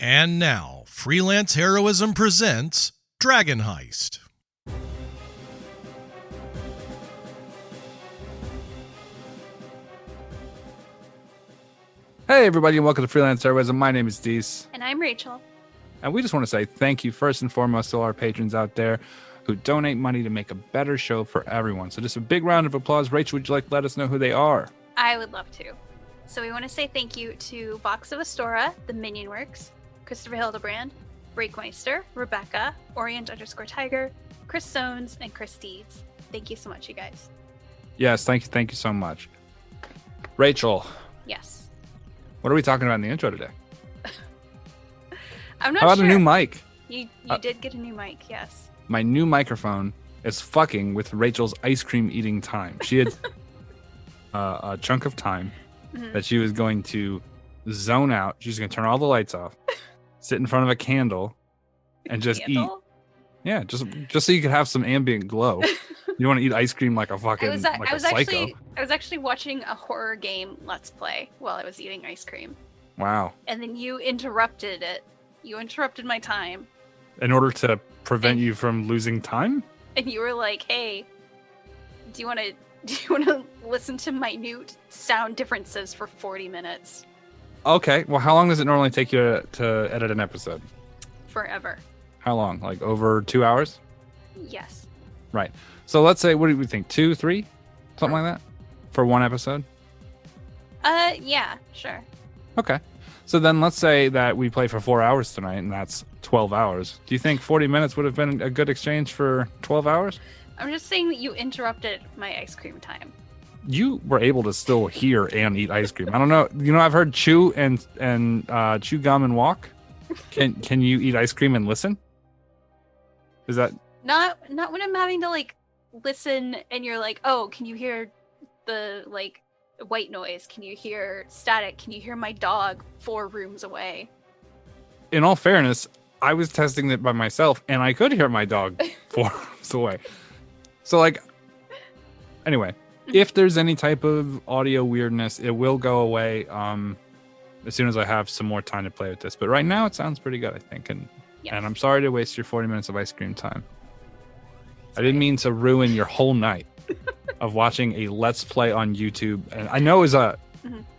And now, Freelance Heroism presents Dragon Heist. Hey everybody, and welcome to Freelance Heroism. My name is Dees. And I'm Rachel. And we just want to say thank you first and foremost to all our patrons out there who donate money to make a better show for everyone. So just a big round of applause. Rachel, would you like to let us know who they are? I would love to. So we want to say thank you to Box of Astora, The Minion Works, Christopher Hildebrand, Breakmeister, Rebecca, Orient_Tiger, Chris Sones, and Chris Deeds. Thank you so much, you guys. Yes, thank you so much. Rachel. Yes. What are we talking about in the intro today? I'm not How about sure. a new mic? You did get a new mic, yes. My new microphone is fucking with Rachel's ice cream eating time. She had a chunk of time that she was going to zone out. She's going to turn all the lights off, sit in front of a candle, and just eat. Yeah, just so you could have some ambient glow. You want to eat ice cream like a fucking psycho. I was actually watching a horror game Let's Play while I was eating ice cream. Wow. And then you interrupted it. You interrupted my time. In order to prevent you from losing time? And you were like, "Hey, do you want to listen to minute sound differences for 40 minutes?" Okay. Well, how long does it normally take you to edit an episode? Forever. How long? Like over 2 hours? Yes. Right. So let's say, what do we think? 2, 3? Something like that? For one episode? Yeah, sure. Okay. So then let's say that we play for 4 hours tonight, and that's 12 hours. Do you think 40 minutes would have been a good exchange for 12 hours? I'm just saying that you interrupted my ice cream time. You were able to still hear and eat ice cream. I don't know. You know, I've heard chew and chew gum and walk. Can you eat ice cream and listen? Is that not when I'm having to like listen and you're like, "Oh, can you hear the like white noise? Can you hear static? Can you hear my dog 4 rooms away?" In all fairness, I was testing it by myself and I could hear my dog 4 rooms away. So like, anyway, if there's any type of audio weirdness, it will go away as soon as I have some more time to play with this. But right now it sounds pretty good, I think. And I'm sorry to waste your 40 minutes of ice cream time. I didn't mean to ruin your whole night of watching a Let's Play on YouTube. And I know it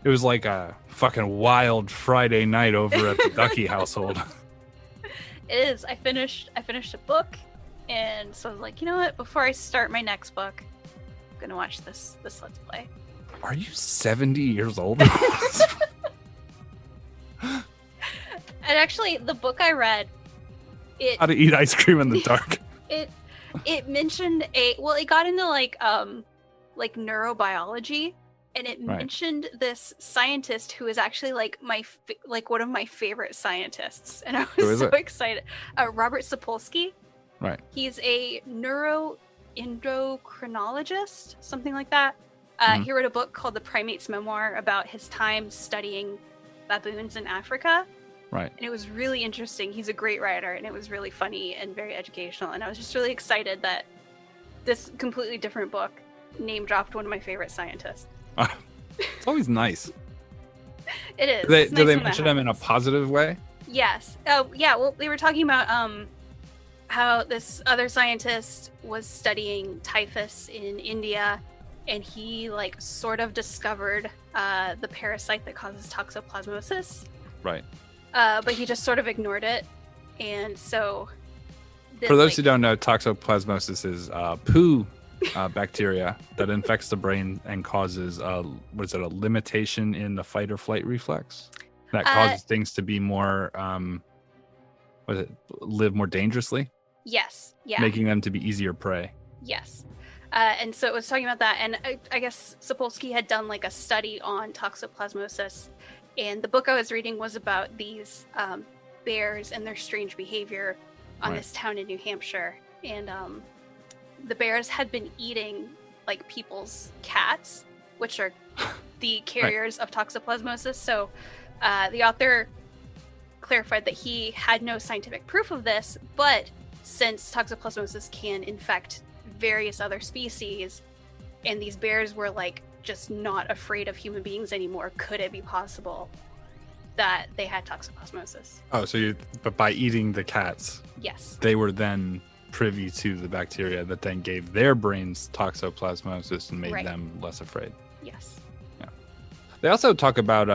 was like a fucking wild Friday night over at the Ducky household. It is. I finished a book, and so I was like, you know what? Before I start my next book, I'm gonna watch this Let's Play. Are you 70 years old? And actually, the book I read, How to Eat Ice Cream in the Dark. It mentioned it got into like neurobiology, and it mentioned this scientist who is actually like one of my favorite scientists, and I was so excited. Robert Sapolsky. Right. He's a neuroendocrinologist, something like that. He wrote a book called The Primate's Memoir about his time studying baboons in Africa. Right. And it was really interesting. He's a great writer, and it was really funny and very educational. And I was just really excited that this completely different book name dropped one of my favorite scientists. It's always nice. It is. Do they mention him in a positive way? Yes. Oh, yeah. Well, they were talking about how this other scientist was studying typhus in India, and he like sort of discovered the parasite that causes toxoplasmosis. Right. But he just sort of ignored it, and so. For those who don't know, toxoplasmosis is poo bacteria that infects the brain and causes a limitation in the fight or flight reflex that causes things to be more live more dangerously. Yes. Yeah. Making them to be easier prey. Yes. And so it was talking about that, and I guess Sapolsky had done like a study on toxoplasmosis. And the book I was reading was about these bears and their strange behavior on this town in New Hampshire. And the bears had been eating like people's cats, which are the carriers of toxoplasmosis. So the author clarified that he had no scientific proof of this, but since toxoplasmosis can infect various other species, and these bears were like just not afraid of human beings anymore, could it be possible that they had toxoplasmosis. Oh, but by eating the cats, Yes. they were then privy to the bacteria that then gave their brains toxoplasmosis and made Right. them less afraid. Yes. They also talk about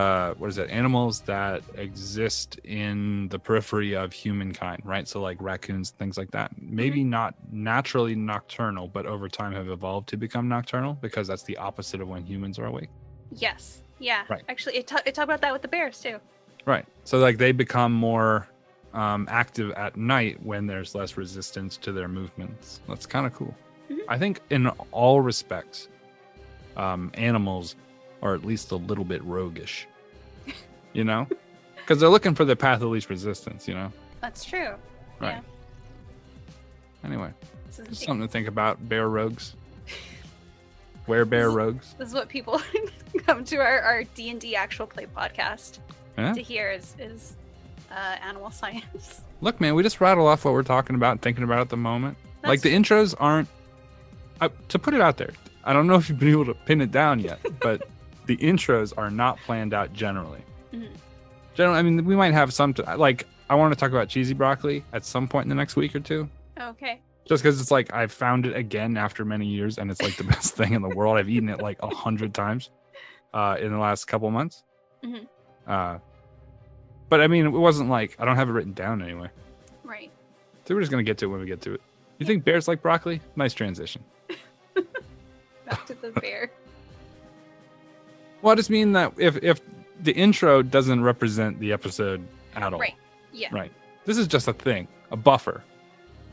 animals that exist in the periphery of humankind, right? So like raccoons, things like that. Maybe not naturally nocturnal, but over time have evolved to become nocturnal because that's the opposite of when humans are awake. Yes. Yeah. Right. Actually, it talked about that with the bears too. Right. So like they become more active at night when there's less resistance to their movements. That's kind of cool. Mhm. I think in all respects, animals are at least a little bit roguish, you know, because they're looking for the path of least resistance, you know. That's true. Right. Yeah. Anyway, This is, just something to think about. Bear rogues. Bear rogues. this is what people come to our D&D actual play podcast Yeah. to hear is animal science. Look, man, we just rattle off what we're talking about and thinking about at the moment. Like the intros aren't. To put it out there, I don't know if you've been able to pin it down yet, but the intros are not planned out generally. Mhm. Generally, I mean, we might have some. I want to talk about cheesy broccoli at some point in the next week or two. Okay. Just because it's like I've found it again after many years, and it's like the best thing in the world. I've eaten it like 100 times in the last couple months. Mhm. But I mean, it wasn't like I don't have it written down anyway. Right. So we're just gonna get to it when we get to it. You think bears like broccoli? Nice transition. Back to the bear. Well, I just mean that if the intro doesn't represent the episode at all, Right. Yeah. right? This is just a thing, a buffer.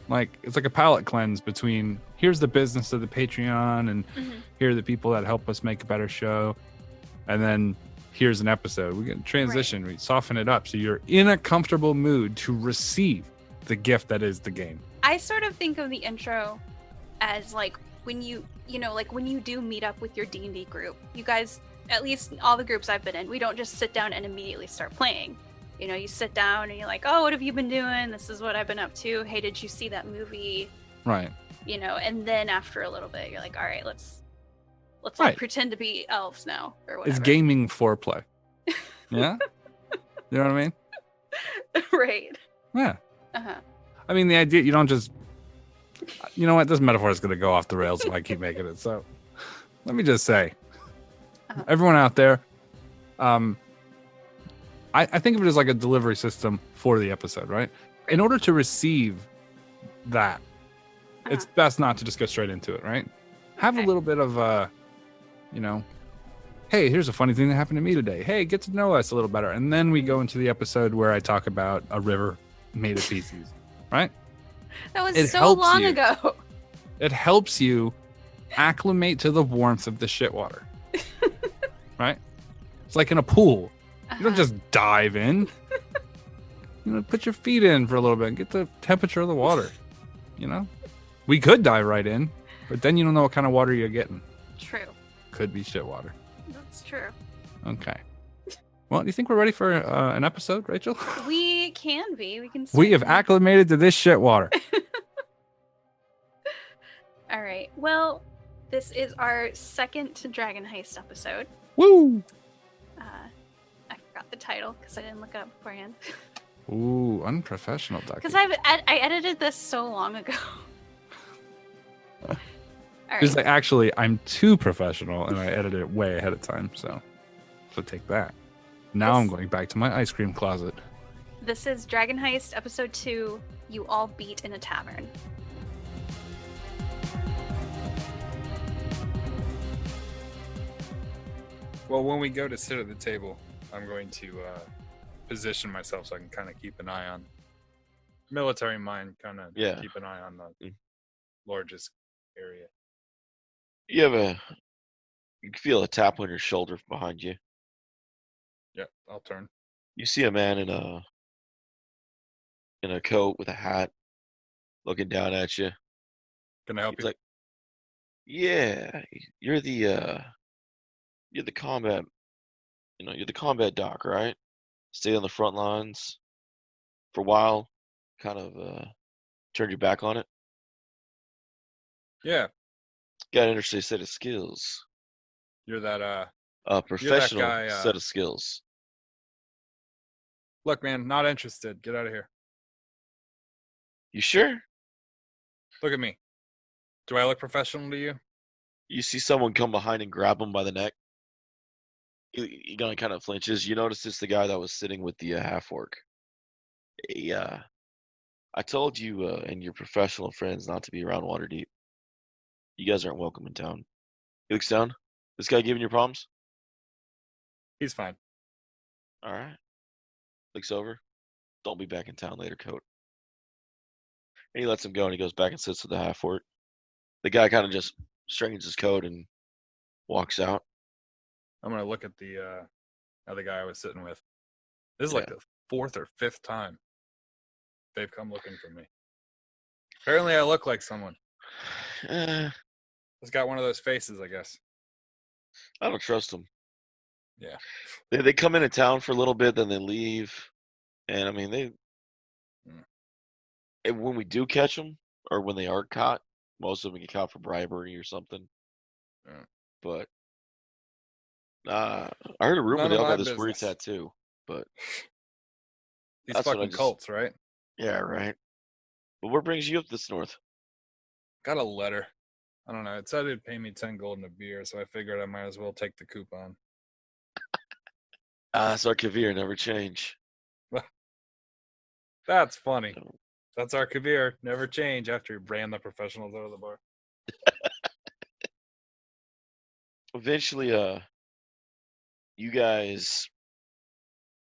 Like it's like a palate cleanse between here's the business of the Patreon and Mhm. here are the people that help us make a better show, and then here's an episode. We can transition, we soften it up so you're in a comfortable mood to receive the gift that is the game. I sort of think of the intro as like when you like when you do meet up with your D&D group, you guys, at least all the groups I've been in, we don't just sit down and immediately start playing. You know, you sit down and you're like, oh, what have you been doing? This is what I've been up to. Hey, did you see that movie? Right. You know, and then after a little bit, you're like, all right, let's Right. like pretend to be elves now or whatever. It's gaming foreplay. Yeah? You know what I mean? Right. Yeah. Uh-huh. I mean, the idea, you don't just, you know what? This metaphor is going to go off the rails if I keep making it. So let me just say, everyone out there, I think of it as like a delivery system for the episode, right? In order to receive that, it's best not to just go straight into it, right? Have a Okay. little bit of, hey, here's a funny thing that happened to me today. Hey, get to know us a little better. And then we go into the episode where I talk about a river made of feces, right? That was It so helps long you. ago. It helps you acclimate to the warmth of the shit water, right? It's like in a pool. You don't Uh-huh. just dive in. Put your feet in for a little bit and get the temperature of the water. We could dive right in, but then you don't know what kind of water you're getting. True. Could be shit water. That's true. Okay. Well, do you think we're ready for an episode, Rachel? We can be. We can. We have certainly- acclimated to this shit water. All right. Well, this is our second Dragon Heist episode. Woo! I forgot the title because I didn't look it up beforehand. Ooh, unprofessional, Ducky. Because I edited this so long ago. All It's right. like, actually, I'm too professional and I edited it way ahead of time. So take that. Now I'm This- going back to my ice cream closet. This is Dragon Heist episode 2. You all beat in a tavern. Well, when we go to sit at the table, I'm going to position myself so I can kind of keep an eye on military mind, kind of Yeah. keep an eye on the largest area. You can feel a tap on your shoulder behind you. Yeah, I'll turn. You see a man in a coat with a hat looking down at you. Can I help He's you? like, "Yeah, you're the combat, you're the combat doc, right? Stayed on the front lines for a while, kind of turned your back on it. Yeah, Got an interesting set of skills. you're that A professional guy, set of skills. Look, man, not interested. Get out of here. You sure? Look at me. Do I look professional to you? You see someone come behind and grab him by the neck. He kind of flinches. You notice it's the guy that was sitting with the half orc. Yeah, I told you and your professional friends not to be around Waterdeep. You guys aren't welcome in town. He looks down. This guy giving you problems? He's fine. All right. Looks over. Don't be back in town later, coat. And he lets him go, and he goes back and sits with the half orc. The guy kind of just straightens his coat and walks out. I'm gonna look at the other guy I was sitting with. This is like the 4th or 5th time they've come looking for me. Apparently, I look like someone. It's got one of those faces, I guess. I don't trust them. Yeah. They come into town for a little bit, then they leave. And, I mean, and when we do catch them, or when they are caught, most of them get caught for bribery or something. Yeah. But I heard a rumor None they of all my got this weird business. tattoo. But These that's what I fucking just- cults, right? yeah, right. But what brings you up this north? Got a letter. I don't know. It said it'd pay me 10 gold and a beer, so I figured I might as well take the coupon. That's our Kavir, never change. That's funny. That's our Kavir. Never change after he ran the professionals out of the bar. Eventually, you guys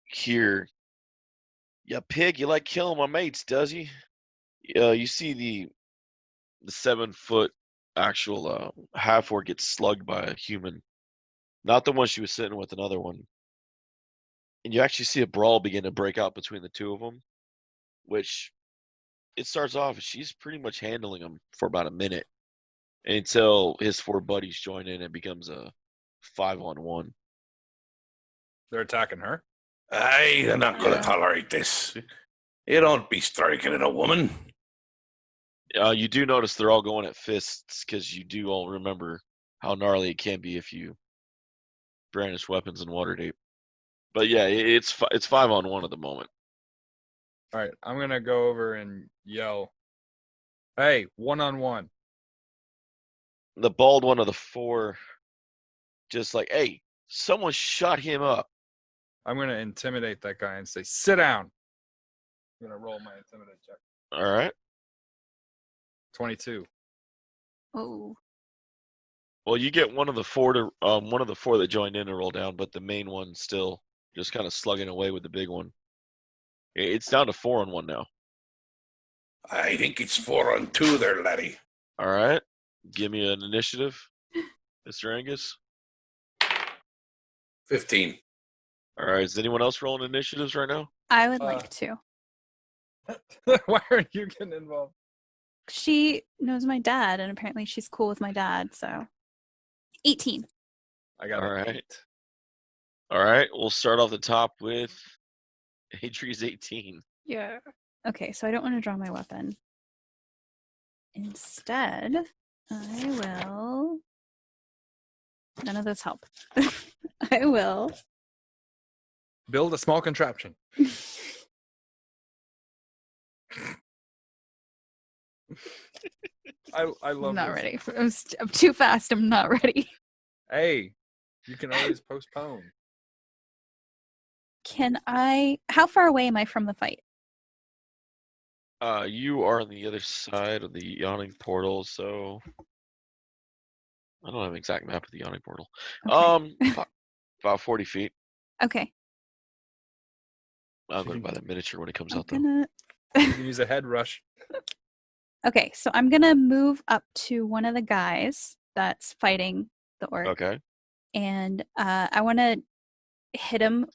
hear, yeah, pig, you like killing my mates, does he? You see the 7-foot actual half orc get slugged by a human, not the one she was sitting with, another one. And you actually see a brawl begin to break out between the two of them, which it starts off, she's pretty much handling him for about a minute until his 4 buddies join in and becomes a 5-on-1. They're attacking her. Aye, they're not going to Yeah. tolerate this. You don't be striking at a woman. You do notice they're all going at fists because you do all remember how gnarly it can be if you brandish weapons in Waterdeep. But yeah, it's 5-on-1 at the moment. All right, I'm going to go over and yell, hey, 1-on-1. The bald one of the 4, just like, hey, someone shut him up. I'm going to intimidate that guy and say, sit down. I'm going to roll my intimidate check. All right. 22. Oh. Well, you get one of the 4 that joined in to roll down, but the main one still just kind of slugging away with the big one. It's down to 4-on-1 now. I think it's 4-on-2 there, laddie. All right. Give me an initiative, Mr. Angus. 15. All right. Is anyone else rolling initiatives right now? I would like to. Why are you getting involved? She knows my dad, and apparently she's cool with my dad, so 18. I got All an right. 8. All right. We'll start off the top with Adri's 18. Yeah. Okay, so I don't want to draw my weapon. Instead, I will. None of those help. I will. Build a small contraption. I love I'm not this. ready. I'm too fast. I'm not ready. Hey, you can always postpone. Can I? How far away am I from the fight? You are on the other side of the yawning portal, so I don't have an exact map of the yawning portal. Okay. About 40 feet. Okay. I'll go by the miniature when it comes out, though. You can use a head rush. Okay, so I'm gonna move up to one of the guys that's fighting the orc, Okay. and I want to hit him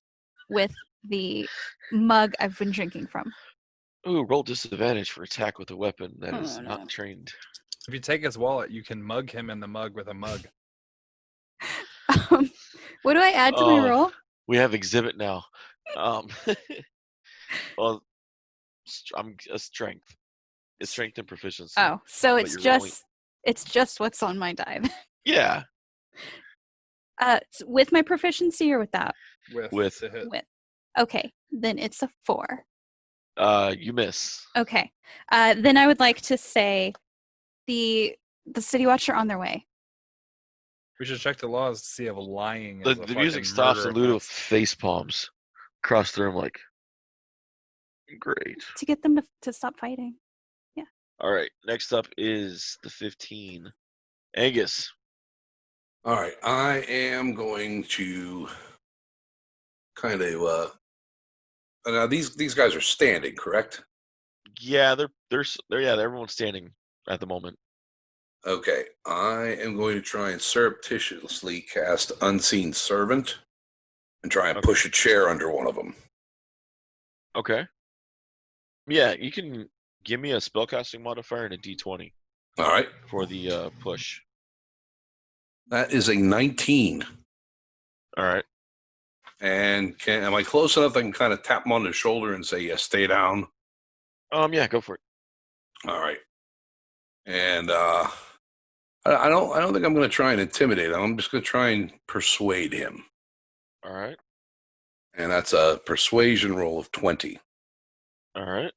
with the mug I've been drinking from. Ooh, roll disadvantage for attack with a weapon that Oh, is no. not trained. If you take his wallet, you can mug him in the mug with a mug. What do I add to my roll? We have exhibit now. Well, I'm a strength. It's strength and proficiency. Oh, so but it's you're just rolling- it's just what's on my die. Yeah. With my proficiency or without? With With. to hit. With. Okay, Then it's a 4. You miss. Okay. Then I would like to say the City Watch are on their way. We should check the laws to see if lying The, is a the music fucking stops murder and Ludo offense. face palms across the room like, great. To get them to stop fighting. All right, next up is the 15. Angus. All right, I am going to kind of. Now these guys are standing, correct? Yeah, everyone's standing at the moment. Okay, I am going to try and surreptitiously cast Unseen Servant and try and Okay. push a chair under one of them. Okay. Yeah, you can give me a spellcasting modifier and a d20 All right, for the push. that is a 19. All right. And am I close enough? I can kind of tap him on the shoulder and say, "Yeah, stay down." Yeah, go for it. All right. And I don't think I'm going to try and intimidate him. I'm just going to try and persuade him. All right. And that's a persuasion roll of 20. All right.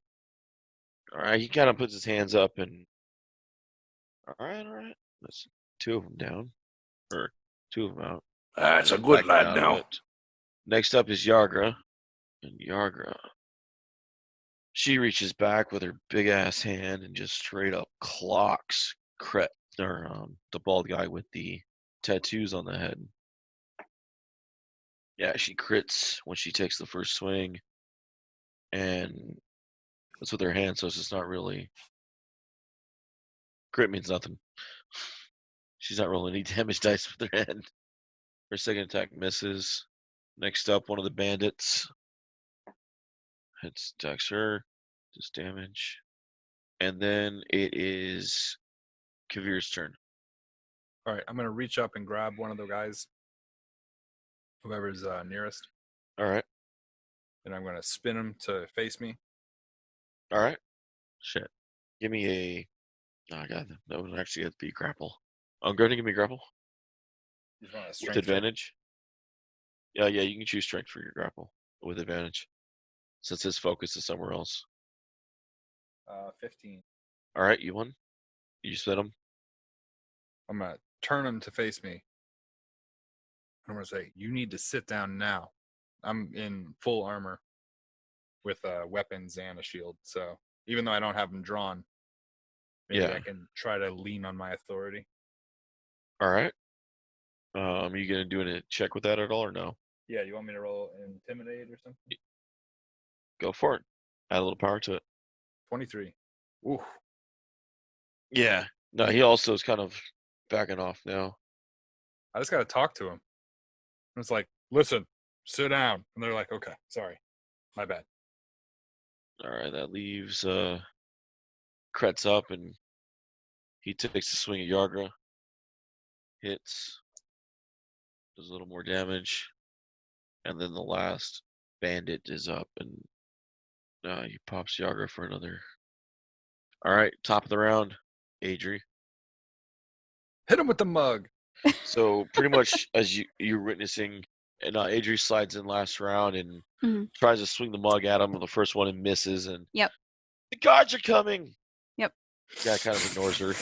All right. He kind of puts his hands up and. All right. That's 2 of them down, or 2 of them out. That's a Back good lad out of now. it. Next up is Yargra, and Yargra. She reaches back with her big ass hand and just straight up clocks the bald guy with the tattoos on the head. Yeah, she crits when she takes the first swing, and it's with her hand, so it's just not really. Crit means nothing. She's not rolling any damage dice with her hand. Her second attack misses. Next up, one of the bandits attacks her, does damage, and then it is Kavir's turn. All right, I'm gonna reach up and grab one of the guys, whoever's nearest, All right. and I'm gonna spin him to face me. All right. Shit. Give me a. Oh, God. That would actually have to be grapple. Go ahead and give me grapple. You just want a With strength check? advantage. Yeah, you can choose strength for your grapple with advantage. Since his focus is somewhere else. 15. All right, you won. You spin him. I'm gonna turn him to face me. I'm gonna say, "You need to sit down now." I'm in full armor with weapons and a shield, so even though I don't have them drawn, maybe Yeah. I can try to lean on my authority. All right. Are you gonna do a check with that at all or no? Yeah, you want me to roll intimidate or something? Go for it. Add a little power to it. 23. Ooh. Yeah. No, he also is kind of backing off now. I just gotta talk to him. It's like, listen, sit down. And they're like, okay, sorry. My bad. All right, that leaves Kretz up, and he takes a swing at Yargra. Hits. Does a little more damage. And then the last bandit is up, and he pops Yargra for another. All right, top of the round, Adri. Hit him with the mug. So pretty much as you're witnessing, and Adri slides in last round and Mhm. tries to swing the mug at him on the first one and misses, and Yep. the guards are coming. Yep. Guy kind of ignores her.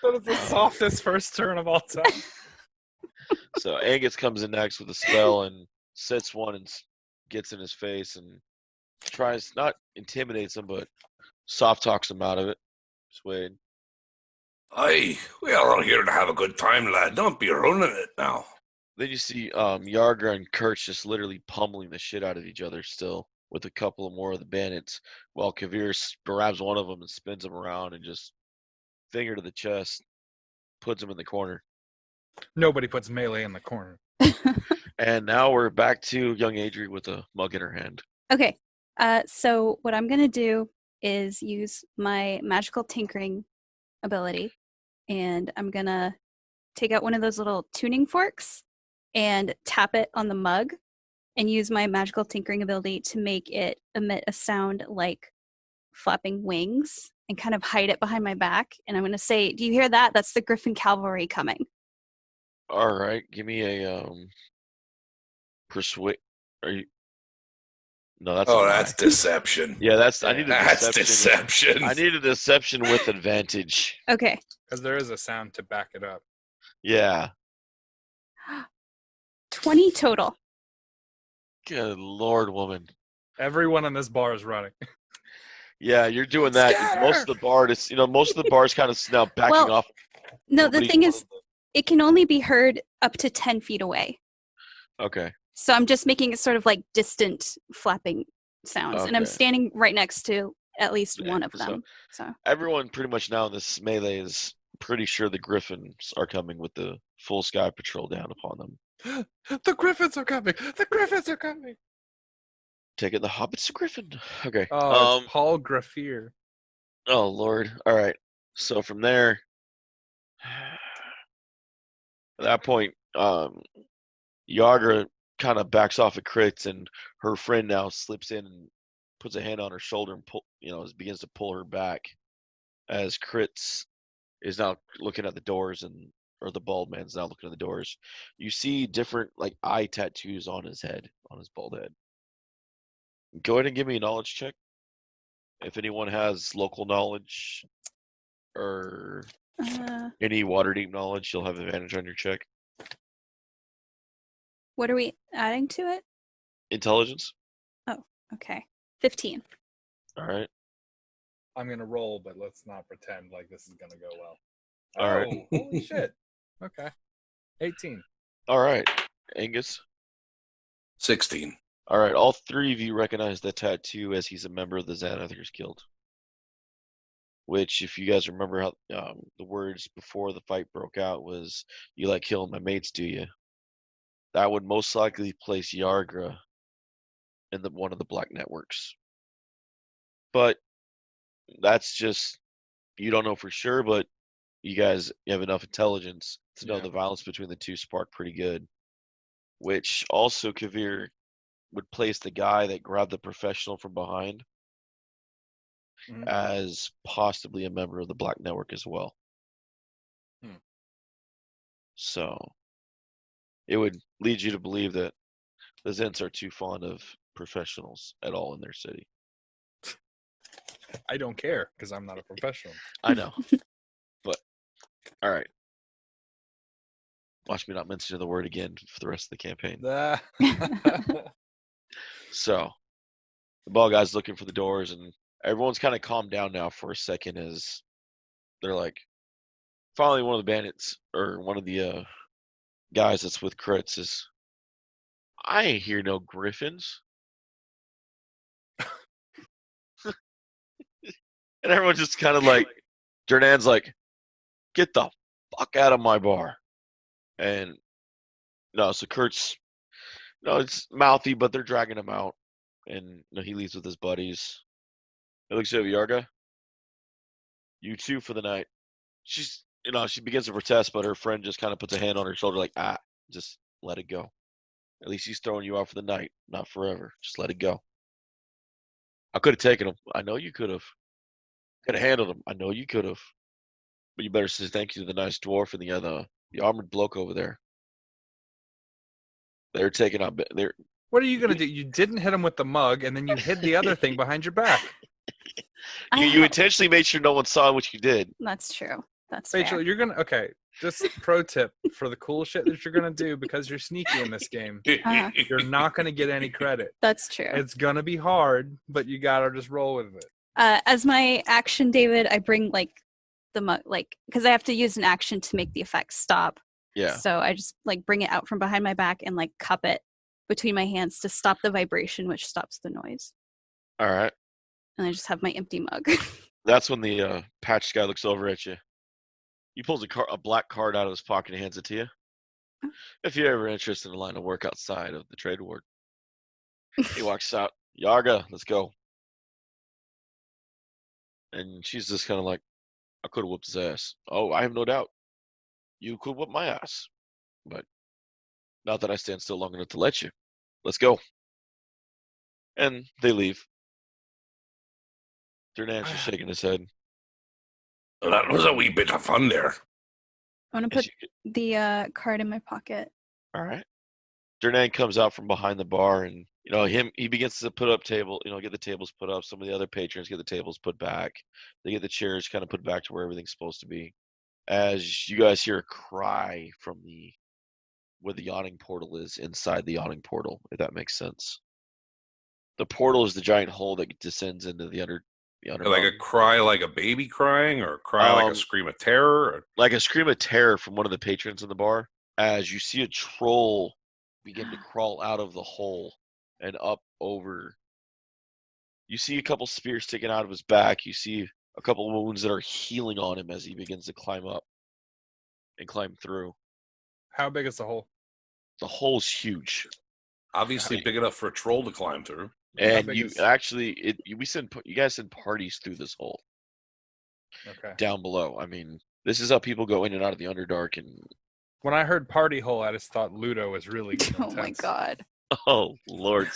That is the softest first turn of all time. So Angus comes in next with a spell and sets one and gets in his face and tries, not intimidates him, but soft talks him out of it. Swade. Aye, we are all here to have a good time, lad. Don't be ruining it now. Then you see Yargra and Kurtz just literally pummeling the shit out of each other still with a couple of more of the bandits, while Kavir grabs one of them and spins him around and just finger to the chest, puts him in the corner. Nobody puts melee in the corner. And now we're back to young Adri with a mug in her hand. Okay. So what I'm gonna do is use my magical tinkering ability, and I'm gonna take out one of those little tuning forks and tap it on the mug, and use my magical tinkering ability to make it emit a sound like flapping wings, and kind of hide it behind my back. And I'm gonna say, "Do you hear that? That's the Griffin Cavalry coming." All right, give me a persuade. Are you? No, that's a Oh, lie. that's deception. Yeah, I need a That's deception. deception. I need a deception with advantage. Okay. Because there is a sound to back it up. Yeah. 20 total. Good Lord, woman. Everyone in this bar is running. Yeah, you're doing that. Most of the bars kind of now backing Well, off. No, the Nobody- thing is, it can only be heard up to 10 feet away. Okay. So I'm just making it sort of like distant flapping sounds. And I'm Okay. standing right next to at least Yeah, one of so- them. So Everyone pretty much now in this melee is pretty sure the Griffins are coming with the full sky patrol down upon them. The Griffins are coming. The Griffins are coming. Take it, the Hobbit's a Griffin. Okay. Oh, it's Paul Graffier. Oh Lord. All right. So from there, at that point, Yagra kind of backs off at Crits, and her friend now slips in and puts a hand on her shoulder and begins to pull her back as Crits is now looking at the doors or the bald man's now looking at the doors. You see different like eye tattoos on his head, on his bald head. Go ahead and give me a knowledge check. If anyone has local knowledge or any Waterdeep knowledge, you'll have advantage on your check. what are we adding to it? Intelligence. Okay. 15. All right. I'm going to roll, but let's not pretend like this is going to go well. All right. Holy shit. Okay. 18. All right. Angus. 16. All right. All three of you recognize the tattoo as he's a member of the Xanathars Guild. Which, if you guys remember how the words before the fight broke out was, "You like killing my mates, do you?" That would most likely place Yargra in one of the black networks. But that's just, you don't know for sure, but you have enough intelligence to know the violence between the two sparked pretty good. Which also, Kavir, would place the guy that grabbed the professional from behind as possibly a member of the Black Network as well. So it would lead you to believe that the Zents are too fond of professionals at all in their city. I don't care because I'm not a professional. I know. But, all right. Watch me not mention the word again for the rest of the campaign. So, the ball guy's looking for the doors, and everyone's kind of calmed down now for a second as they're like, finally one of the bandits, or one of the guys that's with Crits is, I ain't hear no griffins. And everyone's just kind of like, Jernan's like, get the fuck out of my bar. And, no, so Kurt's, it's mouthy, but they're dragging him out. And he leaves with his buddies. He looks at Yarga. You too for the night. She's, she begins to protest, but her friend just kind of puts a hand on her shoulder like, just let it go. At least he's throwing you out for the night, not forever. Just let it go. I could have taken him. I know you could have. Could have handled him. I know you could have. But you better say thank you to the nice dwarf and the armored bloke over there. They're taking out. What are you going to do? You didn't hit him with the mug, and then you hid the other thing behind your back. You intentionally made sure no one saw what you did. That's true. That's Rachel, fair. you're going to... Okay, just pro tip for the cool shit that you're going to do because you're sneaky in this game. You're not going to get any credit. That's true. It's going to be hard, but you got to just roll with it. As my action, David, I bring the mug, because I have to use an action to make the effect stop. Yeah. So I just bring it out from behind my back and cup it between my hands to stop the vibration, which stops the noise. All right. And I just have my empty mug. That's when the patched guy looks over at you. He pulls a black card out of his pocket and hands it to you. If you're ever interested in a line of work outside of the trade ward. He walks out. Yarga, let's go. And she's just kind of like, I could have whooped his ass. Oh, I have no doubt. You could whoop my ass. But not that I stand still long enough to let you. Let's go. And they leave. Dernan's just shaking his head. Well, that was a wee bit of fun there. I'm going to put the card in my pocket. All right. Dernan comes out from behind the bar and he begins to put up get the tables put up. Some of the other patrons get the tables put back. They get the chairs kind of put back to where everything's supposed to be. As you guys hear a cry from where the yawning portal is inside the yawning portal, if that makes sense. The portal is the giant hole that descends into the under. Like a cry like a baby crying, or a cry like a scream of terror? Or... Like a scream of terror from one of the patrons in the bar, as you see a troll begin to crawl out of the hole and up over. You see a couple spears sticking out of his back. You see a couple wounds that are healing on him as he begins to climb up and climb through. How big is the hole? The hole's huge. Obviously big enough for a troll to climb through. And you guys send parties through this hole. Okay. Down below. I mean, this is how people go in and out of the Underdark. And when I heard party hole, I just thought Ludo was really Oh my god. Oh Lord.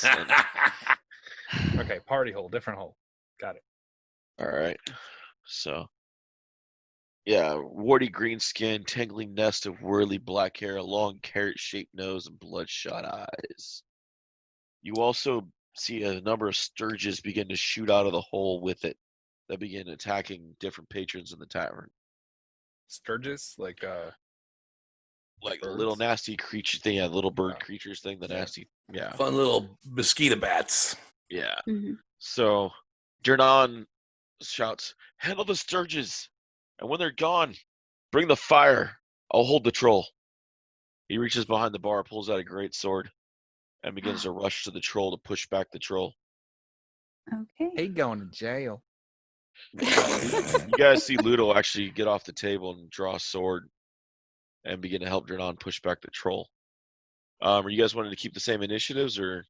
Okay, party hole, different hole. Got it. All right. So, yeah, warty green skin, tangling nest of whirly black hair, a long carrot-shaped nose, and bloodshot eyes. You also see a number of sturges begin to shoot out of the hole with it that begin attacking different patrons in the tavern. Sturges? Like a little nasty creature thing, little bird creatures thing, nasty. Yeah. Fun little mosquito bats. Yeah. Mm-hmm. So, Jernan shouts, "Handle the sturges, and when they're gone, bring the fire. I'll hold the troll." He reaches behind the bar, pulls out a great sword, and begins to rush to the troll to push back the troll. Okay. He going to jail. You guys see Ludo actually get off the table and draw a sword and begin to help Jernan push back the troll. Are you guys wanting to keep the same initiatives, or?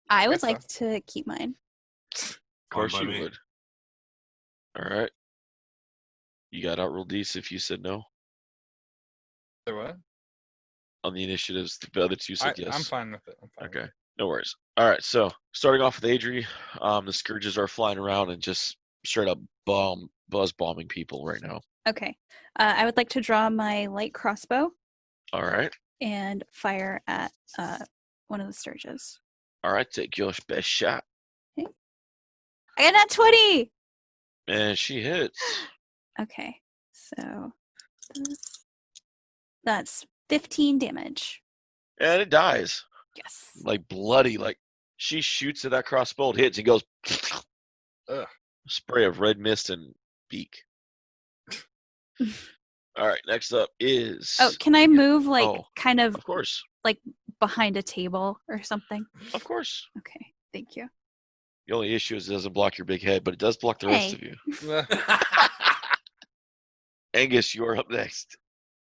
I would like to keep mine. Of course you would. All right. You got outrule Dees if you said no. The what? On the initiatives, the other two said yes. I'm fine with it. Okay. No worries. All right, so starting off with Adri, the scourges are flying around and just straight up buzz bombing people right now. Okay. I would like to draw my light crossbow. All right. And fire at one of the sturges. All right, take your best shot. Okay. I got that 20! And she hits. Okay, so that's 15 damage. And it dies. Yes. Like bloody, like she shoots at that crossbow, it hits, and goes Ugh. Spray of red mist and beak. All right, next up is... Oh, can I move, kind of... Of course. Like, behind a table or something? Of course. Okay, thank you. The only issue is it doesn't block your big head, but it does block the rest of you. Angus, you are up next.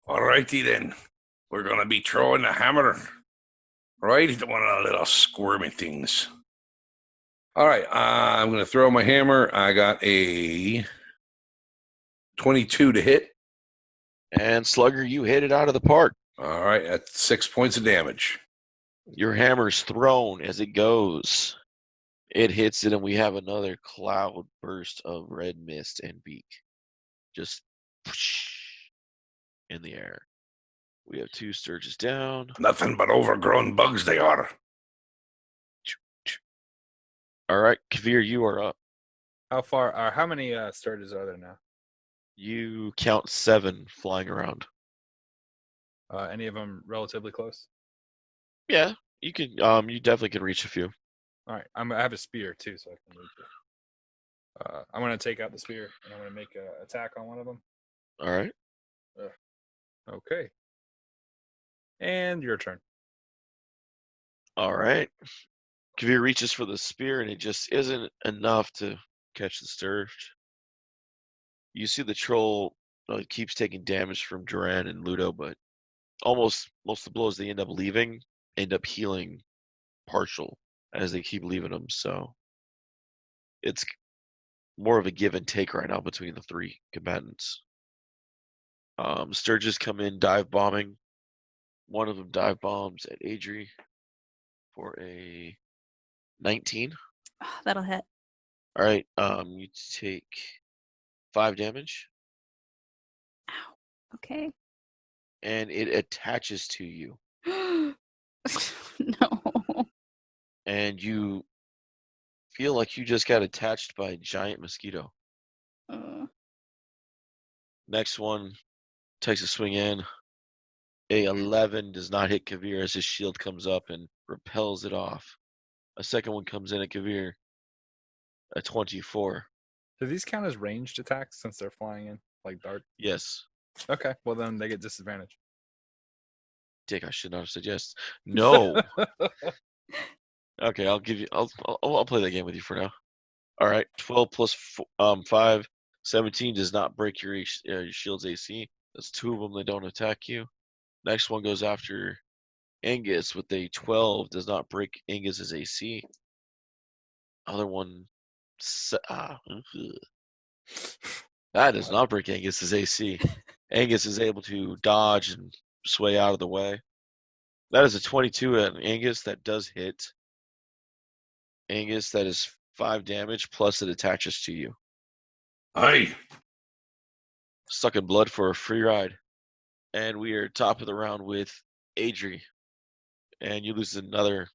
All righty then. We're going to be throwing the hammer right into one of the little squirmy things. All right, I'm going to throw my hammer. I got a 22 to hit. And Slugger, you hit it out of the park. All right, that's 6 points of damage. Your hammer's thrown as it goes. It hits it, and we have another cloud burst of red mist and beak. Just in the air. We have 2 sturges down. Nothing but overgrown bugs they are. All right, Kavir, you are up. How many sturges are there now? You count 7 flying around. Any of them relatively close? Yeah, you can. You definitely can reach a few. All right, I have a spear too, so I can reach it. I'm gonna take out the spear and I'm gonna make an attack on one of them. All right. Okay. And your turn. All right. Kavir reaches for the spear, and it just isn't enough to catch the sturge. You see the troll keeps taking damage from Duran and Ludo, but almost most of the blows they end up healing partial as they keep leaving them. So it's more of a give and take right now between the 3 combatants. Sturges come in dive bombing. One of them dive bombs at Adri for a 19. Oh, that'll hit. All right. You take 5 damage. Ow. Okay. And it attaches to you. No. and you feel like you just got attached by a giant mosquito. Next one takes a swing in. A 11 does not hit Kavir as his shield comes up and repels it off. A second one comes in at Kavir. A 24. Do these count as ranged attacks since they're flying in like dart? Yes. Okay, well then they get disadvantage. Dick, I should not have said yes. No. Okay, I'll give you. I'll play that game with you for now. All right, 12 plus 5, 17 does not break your shield's AC. That's 2 of them that don't attack you. Next one goes after Angus with a 12, does not break Angus's AC. Other one, that does not break Angus's AC. Angus is able to dodge and sway out of the way. That is a 22 at Angus. That does hit. Angus, that is 5 damage, plus it attaches to you. Hey, Sucking blood for a free ride. And we are top of the round with Adri. And you lose another.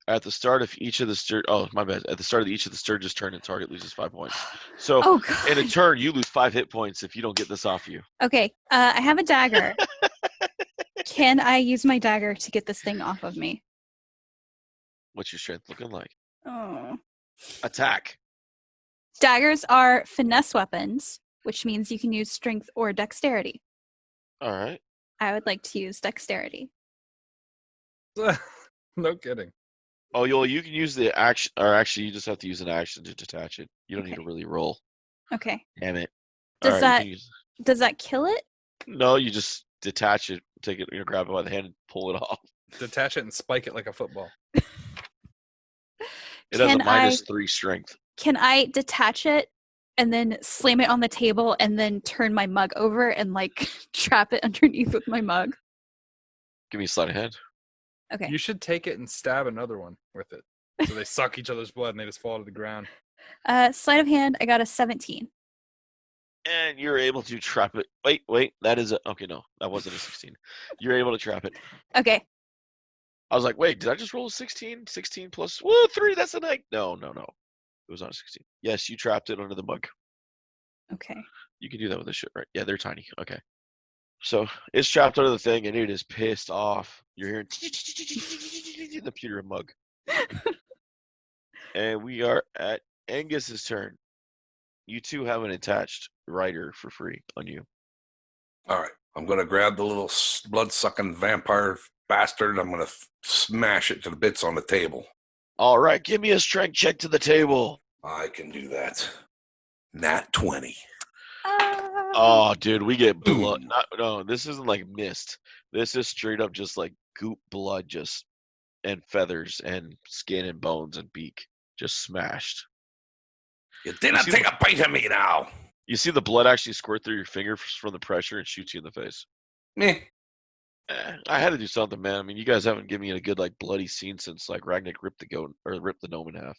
At the start of each of the oh, my bad. At the start of each of the Sturgis turn, the target loses 5 points. So Oh, God. in a turn, you lose 5 hit points if you don't get this off you. Okay, I have a dagger. Can I use my dagger to get this thing off of me? What's your strength looking like? Oh. Attack. Daggers are finesse weapons, which means you can use strength or dexterity. All right. I would like to use dexterity. No kidding. Oh, you can use the action, or actually, you just have to use an action to detach it. You don't need to Okay. really roll. Okay. Damn it. Does All right, that you can use... does that kill it? No, you just detach it, take it, grab it by the hand and pull it off. Detach it and spike it like a football. It has a Can -3 strength. Can I detach it and then slam it on the table and then turn my mug over and like trap it underneath with my mug? Give me a sleight of hand. Okay. You should take it and stab another one with it. So they suck each other's blood and they just fall to the ground. Sleight of hand, I got a 17. And you're able to trap it. Wait, that is a... Okay, no, that wasn't a 16. You're able to trap it. Okay. I was like, wait, did I just roll a 16? 16 plus... 3, that's a 9. No. It was not a 16. Yes, you trapped it under the mug. Okay. You can do that with this shit, right? Yeah, they're tiny. Okay. So it's trapped under the thing, and it is pissed off. You're hearing the pewter mug. And we are at Angus's turn. You two have an attached rider for free on you. all right. I'm going to grab the little blood-sucking vampire bastard. I'm going to smash it to the bits on the table. All right, give me a strength check to the table. I can do that. Nat 20. Oh, dude, we get Boom. blood. No, this isn't like mist. This is straight up just like goop blood, just and feathers and skin and bones and beak, just smashed. You didn't take a bite of me now. You see the blood actually squirt through your finger from the pressure and shoots you in the face. Meh. I had to do something, man. I mean, you guys haven't given me a good like bloody scene since like Ragnar ripped the goat or ripped the gnome in half.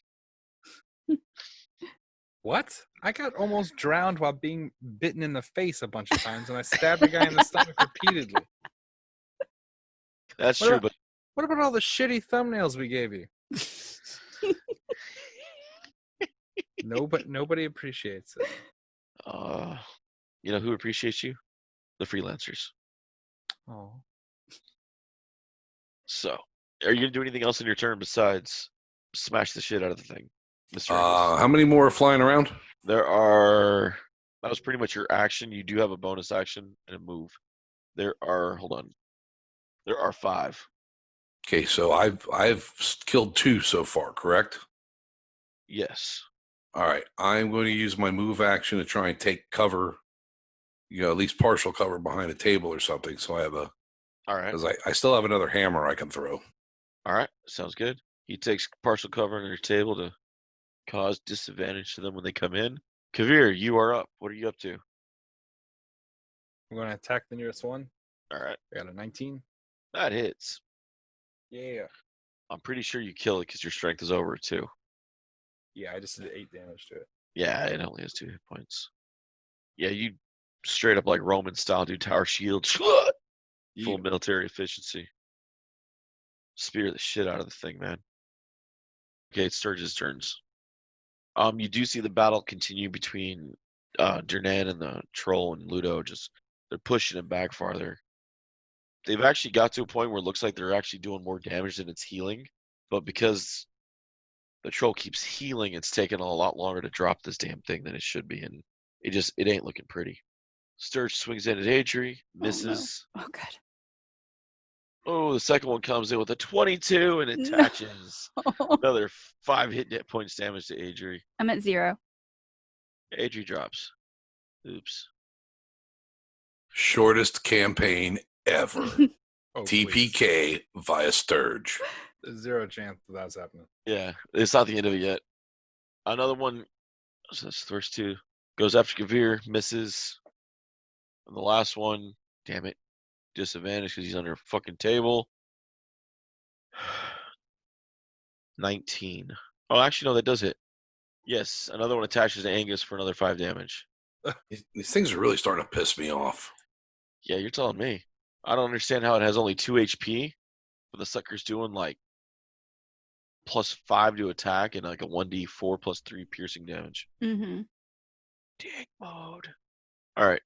What? I got almost drowned while being bitten in the face a bunch of times, and I stabbed a guy in the stomach repeatedly. That's What true, about- but What about all the shitty thumbnails we gave you? Nobody appreciates it. you know who appreciates you? The freelancers. Oh. So, are you gonna do anything else in your turn besides smash the shit out of the thing, Mr. Angus? How many more are flying around? There are. That was pretty much your action. You do have a bonus action and a move. There are. Hold on. There are 5. Okay, so I've killed 2 so far, correct? Yes. All right, I'm going to use my move action to try and take cover, at least partial cover behind a table or something. So I have All right. because I still have another hammer I can throw. All right. Sounds good. He takes partial cover under your table to cause disadvantage to them when they come in. Kavir, you are up. What are you up to? I'm going to attack the nearest one. All right. I got a 19. That hits. Yeah. I'm pretty sure you kill it because your strength is over 2. Yeah, I just did 8 damage to it. Yeah, it only has 2 hit points. Yeah, you straight up like Roman style do tower shield. Full Yeah. military efficiency. Spear the shit out of the thing, man. Okay, it's Sturge's turns. You do see the battle continue between Durnan and the troll and Ludo. Just they're pushing him back farther. They've actually got to a point where it looks like they're actually doing more damage than it's healing. But because the troll keeps healing, it's taking a lot longer to drop this damn thing than it should be, and it ain't looking pretty. Sturge swings in at Adri, misses. Oh, God. Oh, the second one comes in with a 22 and No. attaches. Another 5 hit points damage to Adri. I'm at 0. Adri drops. Oops. Shortest campaign ever. Oh, please. TPK via Sturge. There's 0 chance that's happening. Yeah, it's not the end of it yet. Another one, so that's the first 2, goes after Kavir, misses. And the last one, damn it, disadvantage because he's under a fucking table. 19. Oh, actually, no, that does hit. Yes, another one attaches to Angus for another 5 damage. These things are really starting to piss me off. Yeah, you're telling me. I don't understand how it has only 2 HP, but the sucker's doing like +5 to attack and like a 1d4 +3 piercing damage. Mm-hmm. Dick mode. All right.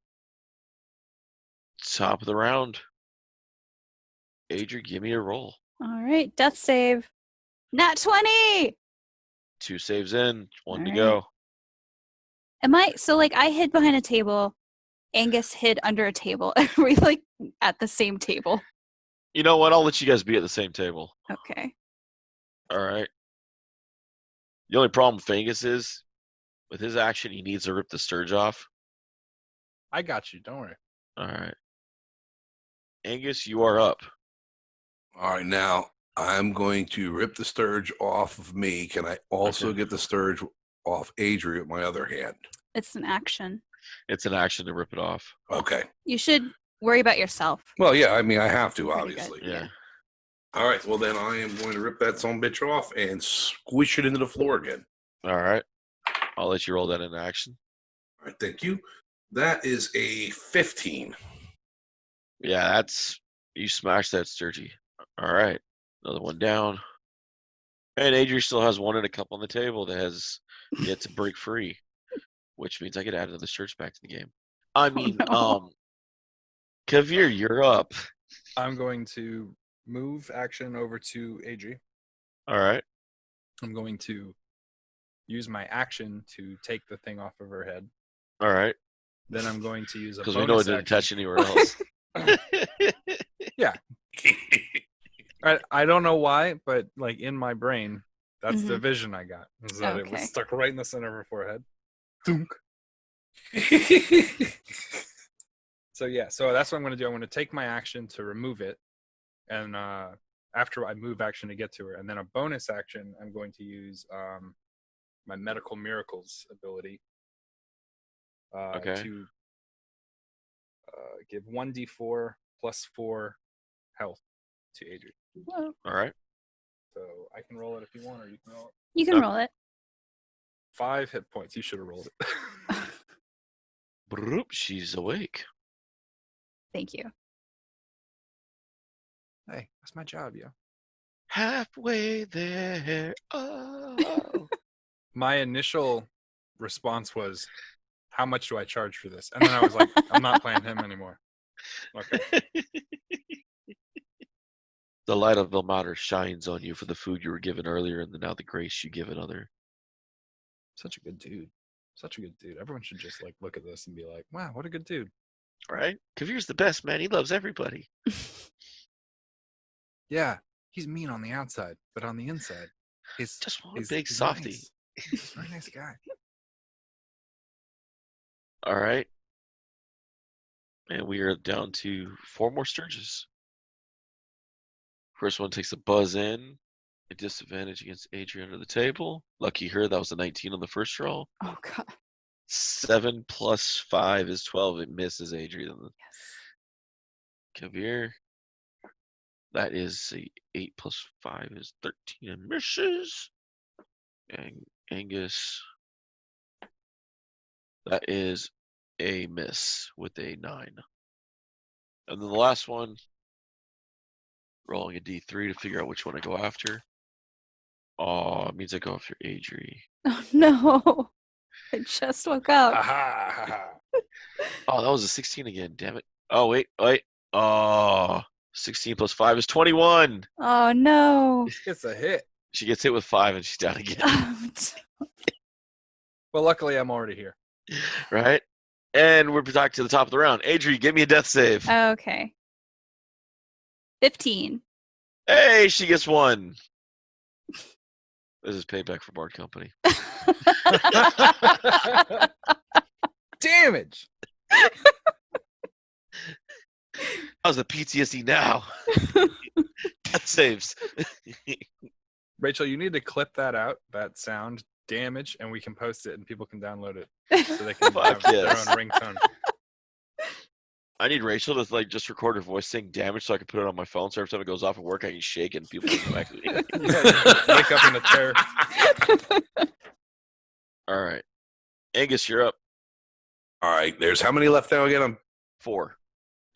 Top of the round. Adri, give me a roll. All right. Death save. Nat 20! 2 saves in, 1 to All go. Am I so like I hid behind a table, Angus hid under a table, and we like at the same table? You know what? I'll let you guys be at the same table. Okay. All right. The only problem with Angus is, with his action, he needs to rip the Sturge off. I got you. Don't worry. All right. Angus, you are up. All right, now I'm going to rip the Sturge off of me. Can I also Okay. get the Sturge off Adri with my other hand? It's an action. It's an action to rip it off. Okay. You should worry about yourself. Well, yeah, I mean, I have to, Pretty obviously. good. Yeah. All right, well, then I am going to rip that son bitch off and squish it into the floor again. All right. I'll let you roll that into action. All right, thank you. That is a 15. Yeah, that's... You smashed that, Sturgy. All right. Another one down. And Adri still has 1 and a cup on the table that has yet to break free, which means I could add another search back to the game. I mean, no. Kavir, you're up. I'm going to move action over to Adri. All right. I'm going to use my action to take the thing off of her head. All right. Then I'm going to use a Because we know it didn't touch anywhere else. Yeah. I don't know why, but like in my brain, that's the vision I got. Is that it was Okay. stuck right in the center of her forehead. Thunk. So yeah, so that's what I'm going to do. I'm going to take my action to remove it, and after I move action to get to her, and then a bonus action, I'm going to use my medical miracles ability Okay. to give 1d4 plus 4 health to Adrian. Whoa. All right. So I can roll it if you want, or you can roll it. You can roll it. 5 hit points. You should have rolled it. Broop, she's awake. Thank you. Hey, that's my job, yo. Halfway there. Oh. My initial response was, how much do I charge for this? And then I was like, I'm not playing him anymore. Okay. The light of Vilmater shines on you for the food you were given earlier and now the grace you give another. Such a good dude. Such a good dude. Everyone should just like look at this and be like, wow, what a good dude. Right? Kavir's the best, man. He loves everybody. Yeah, he's mean on the outside, but on the inside, he's Just want a he's- big he's softie. nice. He's a very nice guy. All right. And we are down to 4 more Sturges. First one takes a buzz in. A disadvantage against Adrian under the table. Lucky her, that was a 19 on the first roll. Oh God. 7 plus 5 is 12. It misses Adrian. Kavir. That is a 8 plus 5 is 13 and misses. And Angus. That is a miss with a 9. And then the last one, rolling a d3 to figure out which one to go after. Oh, it means I go after Adri. Oh no. I just woke up. Aha. Oh, that was a 16 again. Damn it. Oh, wait. Oh, 16 plus 5 is 21. Oh no. It's a hit. She gets hit with 5 and she's down again. Well, luckily I'm already here. Right? And we're back to the top of the round. Adri, give me a death save. Okay. 15. Hey, she gets 1. This is payback for Bard Company. Damage. How's the PTSD now? Death saves. Rachel, you need to clip that out, that sound damage, and we can post it and people can download it so they can have Fuck their yes. own ringtone. I need Rachel to just record her voice saying damage so I can put it on my phone so every time it goes off at work I can shake it and people can go back to me. Wake up in a chair. All right. Angus, you're up. All right, there's how many left now again? 4.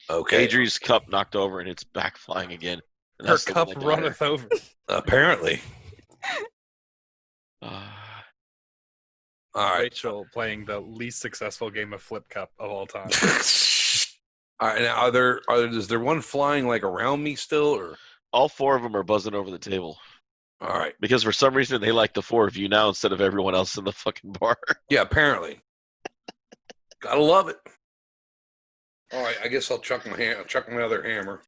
Okay. Adri's cup knocked over and it's back flying again. And Her that's the one cup that got her. runneth over. Apparently. Uh, All right. Rachel playing the least successful game of Flip Cup of all time. All right. Now, is there one flying like around me still, or? all 4 of them are buzzing over the table. All right. Because for some reason they like the 4 of you now instead of everyone else in the fucking bar. Yeah. Apparently. Gotta love it. All right. I guess I'll chuck my other hammer.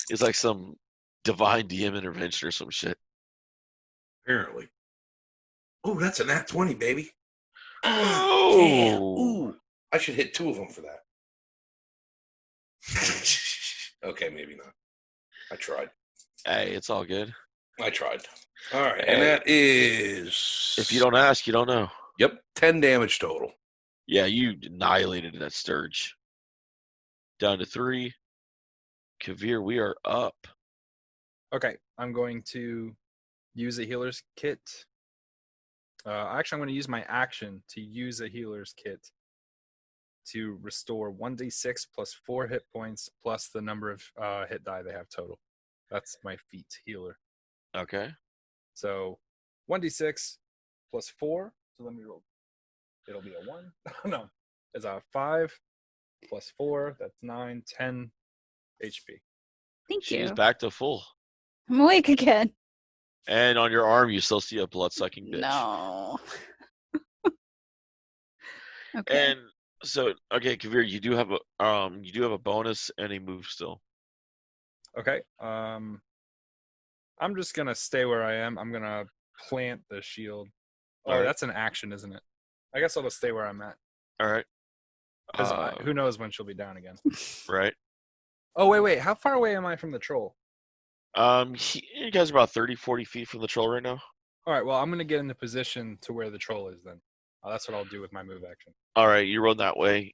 It's like some divine DM intervention or some shit. Apparently. Oh, that's a nat 20, baby. Oh. Damn. Ooh. I should hit 2 of them for that. Okay, maybe not. I tried. Hey, it's all good. I tried. All right, Hey. and that is. If you don't ask, you don't know. Yep, 10 damage total. Yeah, you annihilated that Sturge. Down to 3. Kavir, we are up. Okay, I'm going to use a healer's kit. Actually, I'm going to use my action to use a healer's kit to restore 1d6 plus 4 hit points plus the number of hit die they have total. That's my feat healer. Okay. So 1d6 plus 4. So let me roll. It'll be a 1. No, it's a 5 plus 4. That's 9, 10 HP. Thank She's you. back to full. I'm awake again. And on your arm, you still see a blood-sucking bitch. No. Okay. And so, okay, Kavir, you do have a bonus and a move still. Okay. I'm just gonna stay where I am. I'm gonna plant the shield. Oh, Alright. that's an action, isn't it? I guess I'll just stay where I'm at. All right. 'Cause who knows when she'll be down again? Right. Oh, wait. How far away am I from the troll? You guys are about 30, 40 feet from the troll right now. All right. Well, I'm gonna get into position to where the troll is then. That's what I'll do with my move action. All right, you run that way.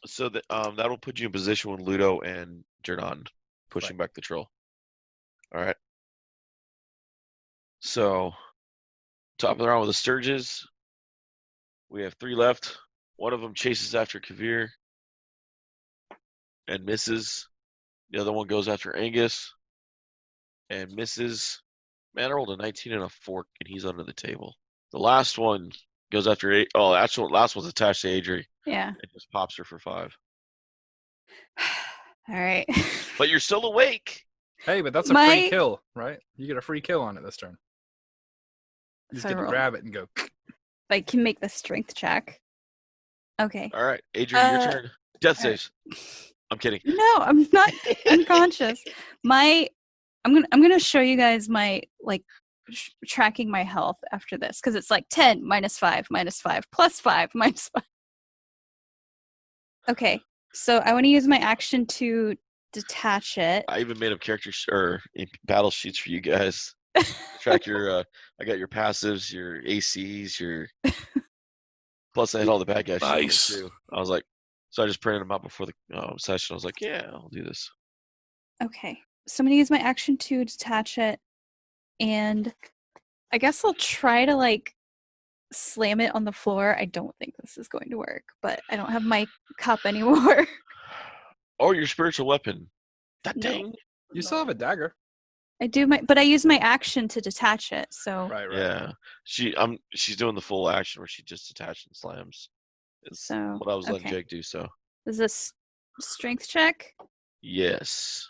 So that that'll put you in position with Ludo and Jernon pushing back the troll. All right. So, top of the round with the Sturges. We have 3 left. One of them chases after Kavir and misses. The other one goes after Angus and misses. Man, I rolled a 19 and a fork, and he's under the table. The last one goes after last one's attached to Adri. Yeah. It just pops her for 5. All right. But you're still awake. Hey, but that's a free kill, right? You get a free kill on it this turn. You just If I get to roll. grab it and go. I can make the strength check. Okay. All right, Adrian, your turn. Death all right. saves. I'm kidding. No, I'm not unconscious. I'm gonna show you guys my tracking my health after this because it's like 10 minus 5 minus 5 plus 5 minus 5. Okay, so I want to use my action to detach it. I even made up battle sheets for you guys. Track your. I got your passives, your ACs, your. Plus, I had all the bad guys. Nice. Too. I was like, so I just printed them out before the session. I was like, yeah, I'll do this. Okay, so I'm gonna use my action to detach it, and I guess I'll try to slam it on the floor. I don't think this is going to work, but I don't have my cup anymore. Oh, your spiritual weapon. That No. dang. You still have a dagger. but I use my action to detach it. So Right. Yeah. She's doing the full action where she just attached and slams. It's So, what I was letting okay. Jake do, so. Is this strength check? Yes.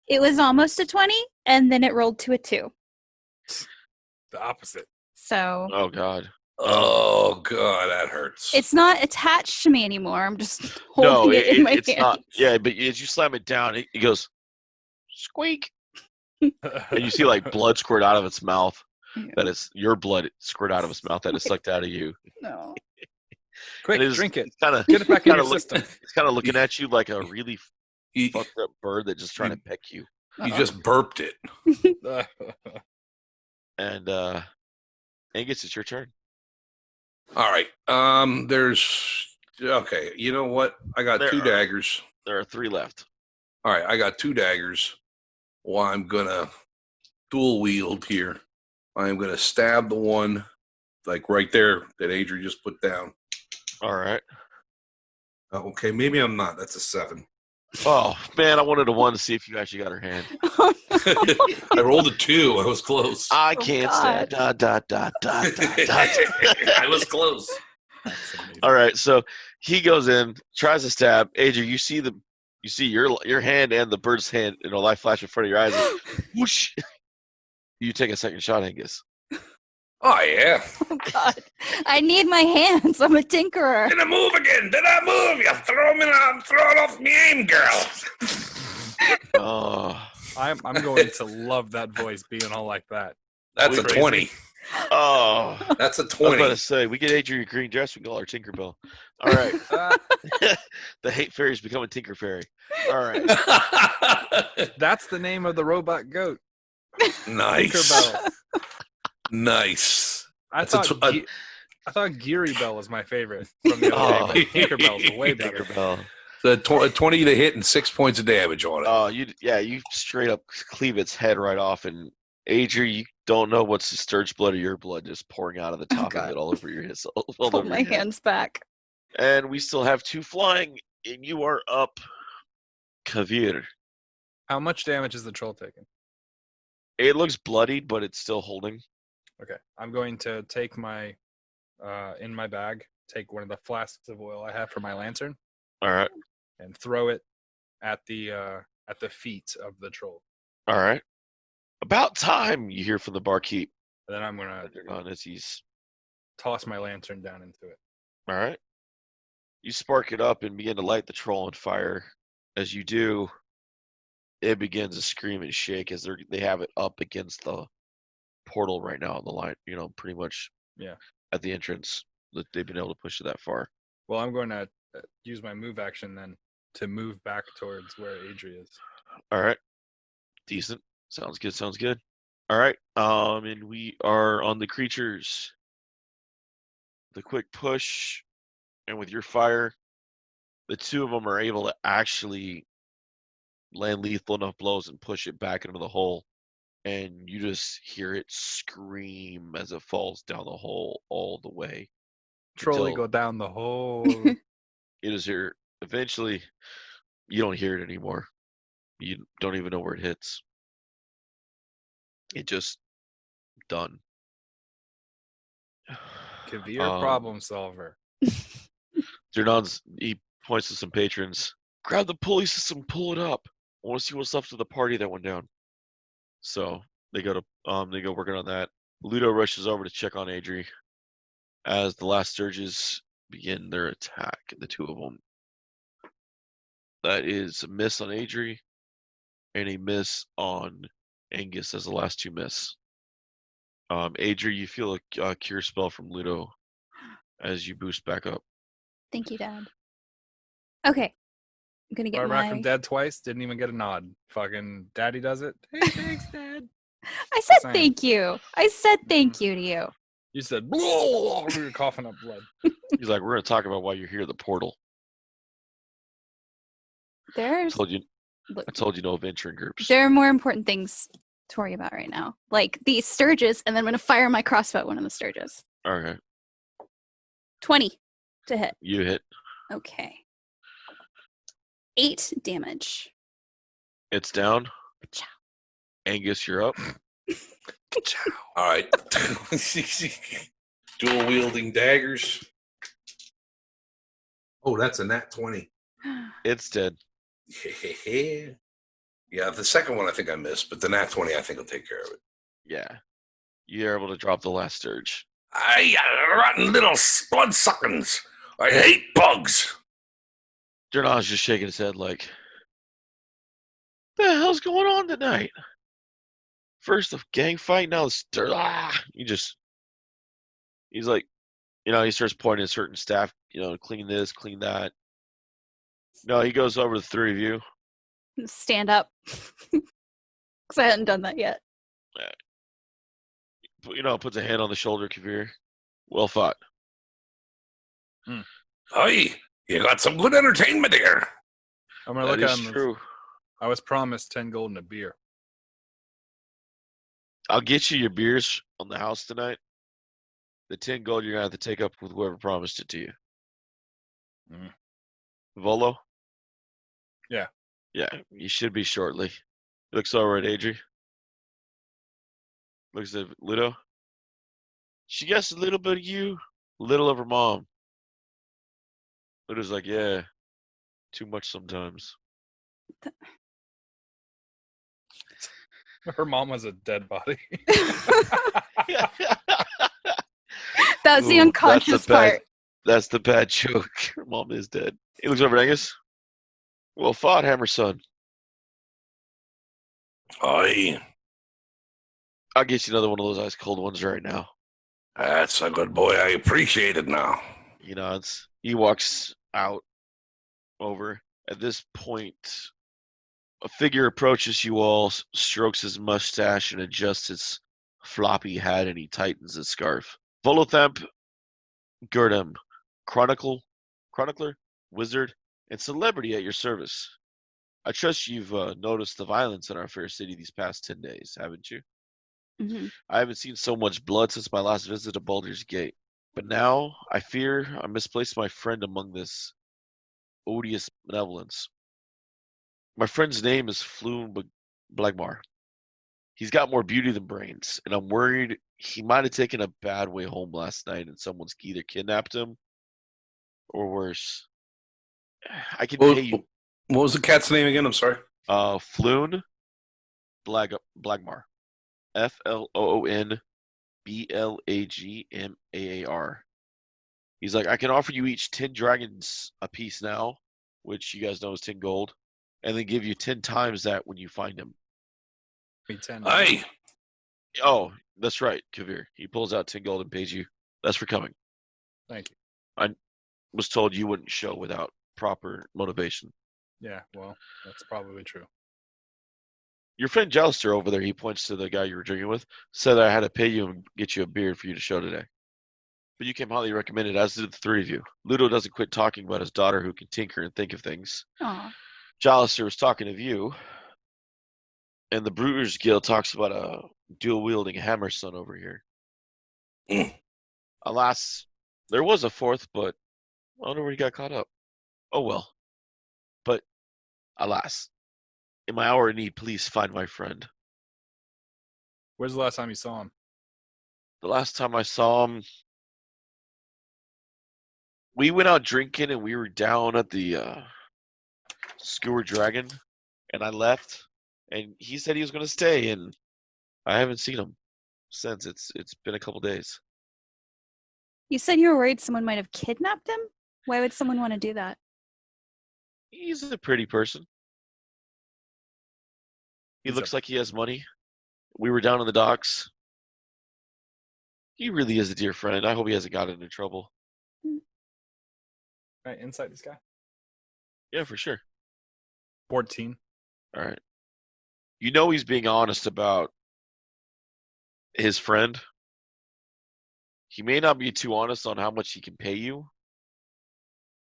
It was almost a 20, and then it rolled to a 2. The opposite. So Oh god. Oh god, that hurts. it's not attached to me anymore. I'm just No, holding it in my it's hands. not. Yeah, but as you slam it down, it goes squeak, and you see like blood squirt out of its mouth. Ew. That is your blood squirt out of its mouth that is sucked out of you. No. Quick, And drink it. It's kind of Get it back in your system. It's kind of looking at you like a really You, fucked up bird that's just trying to peck you. you just burped it. And Angus, it's your turn. All right. Okay. You know what? I got There 2 are- daggers. There are 3 left. All right. I got 2 daggers. Well, I'm gonna dual wield here. I'm gonna stab the one, like right there, that Adri just put down. All right. Okay, maybe I'm not. That's a 7. Oh man, I wanted a 1 to see if you actually got her hand. Oh, I rolled a 2. I was close. I Oh, can't God. stab. Dot dot dot dot dot dot. I was close. All right, so he goes in, tries to stab. Adrian, you see your hand and the bird's hand, light flash in front of your eyes. And whoosh! You take a second shot, Angus. Oh yeah. oh God. I need my hands. I'm a tinkerer. Did I move again? Did I move? You throw it off me aim, girl. Oh, I'm going to love that voice being all like that. That's a Crazy. 20. oh! That's a I was about 20. to say we get Adrian a green dress, we can call her Tinkerbell. All right, the hate fairy's becoming Tinker Fairy. All right, That's the name of the robot goat. Nice. Tinkerbell. Nice. I That's a thought I thought Geary Bell was my favorite from the other day, but Tinkerbell's way better. Tinkerbell. The 20 to hit and 6 points of damage on it. Oh, you straight up cleave its head right off, and Adrian, you don't know what's the sturge blood or your blood just pouring out of the top of God. it all over your head. Pull my hands back. And we still have 2 flying, and you are up, Kavir. How much damage is the troll taking? It looks bloodied, but it's still holding. Okay, I'm going to take my in my bag, take one of the flasks of oil I have for my lantern, All right, and throw it at the feet of the troll. all right. About time, you hear from the barkeep. And then I'm gonna As he's toss my lantern down into it. all right. You spark it up and begin to light the troll on fire. As you do, it begins to scream and shake as they have it up against the portal right now on the line. Pretty much. Yeah. At the entrance, that they've been able to push it that far. Well, I'm going to use my move action then to move back towards where Adri is. All right. Decent. Sounds good. Sounds good. All right. And we are on the creatures. The quick push, and with your fire, the 2 of them are able to actually land lethal enough blows and push it back into the hole. And you just hear it scream as it falls down the hole all the way. Trolley Until go down the hole. it is here. Eventually, you don't hear it anymore. You don't even know where it hits. It just done. Kavir, Um, problem solver. He points to some patrons. Grab the pulley system, pull it up. I want to see what's left of the party that went down. So they go working on that. Ludo rushes over to check on Adri as the last Sturges begin their attack, the 2 of them. That is a miss on Adri and a miss on Angus as the last 2 miss. Adri, you feel a cure spell from Ludo as you boost back up. Thank you, Dad. Okay. I'm gonna get Brought back from my. dead twice, didn't even get a nod. Fucking daddy does it. Hey, thanks, Dad. I said Same. thank you. I said thank you to you. You said, you're coughing up blood. He's like, we're going to talk about why you're here at the portal. I There's. told you no venturing groups. There are more important things to worry about right now, like these Sturges, and then I'm gonna fire my crossbow at one of the Sturges. All right. 20 to hit. You hit. Okay. 8 damage. It's down. Pachow. Angus, you're up. All right. Dual wielding daggers. Oh, that's a nat 20. It's dead. Yeah, the second one I think I missed, but the nat 20 I think will take care of it. Yeah. You're able to drop the last surge. I rotten little bloodsuckins. I hate bugs. Dernon's just shaking his head like, the hell's going on tonight? First a gang fight, now it's he's like, he starts pointing at certain staff, clean this, clean that. No, he goes over to the three of you. Stand up. Because I hadn't done that yet. Puts a hand on the shoulder, Kavir. Well fought. Hey, you got some good entertainment here. I'm gonna That look at is him. true. I was promised 10 gold and a beer. I'll get you your beers on the house tonight. The 10 gold you're going to have to take up with whoever promised it to you. Volo? Yeah. Yeah, you should be shortly. Looks all right, Adri. Looks at Ludo. She gets a little bit of you, a little of her mom. Ludo's like, yeah, too much sometimes. Her mom was a dead body. That's the Ooh, unconscious part. That's the bad joke. Her mom is dead. He looks over at Angus. Well fought, Hammer son. Aye, I'll get you another one of those ice cold ones right now. that's a good boy. I appreciate it now. He nods. He walks out over. At this point, a figure approaches you all, strokes his mustache, and adjusts his floppy hat, and he tightens his scarf. Volothamp Gurdam, chronicler, wizard, and celebrity at your service. I trust you've noticed the violence in our fair city these past 10 days, haven't you? Mm-hmm. I haven't seen so much blood since my last visit to Baldur's Gate. But now, I fear I misplaced my friend among this odious benevolence. My friend's name is Floon Blagmar. He's got more beauty than brains, and I'm worried he might have taken a bad way home last night and someone's either kidnapped him or worse. I can pay you. What was the cat's name again? I'm sorry. Floon Blagmar. FLOON BLAGMAAR. He's like, I can offer you each 10 dragons a piece now, which you guys know is 10 gold, and then give you 10 times that when you find him. 10. Aye. Oh, that's right, Kavir. He pulls out 10 gold and pays you. That's for coming. Thank you. I was told you wouldn't show without proper motivation. Yeah, well, that's probably true. Your friend Jouster over there, he points to the guy you were drinking with, said I had to pay you and get you a beer for you to show today. But you came highly recommended, as did the three of you. Ludo doesn't quit talking about his daughter who can tinker and think of things. Aw. Jouster was talking of you. And the Brewers Guild talks about a dual-wielding hammer son over here. Alas, there was a fourth, but I don't know where he got caught up. Oh well. But, alas, in my hour of need, please find my friend. Where's the last time you saw him? The last time I saw him, we went out drinking and we were down at the Skewer Dragon, and I left. And he said he was going to stay, and I haven't seen him since. It's been a couple days. You said you were worried someone might have kidnapped him? Why would someone want to do that? He's a pretty person. He looks like he has money. We were down in the docks. He really is a dear friend. I hope he hasn't gotten into trouble. Right, inside this guy? Yeah, for sure. 14. All right. You know he's being honest about his friend. He may not be too honest on how much he can pay you,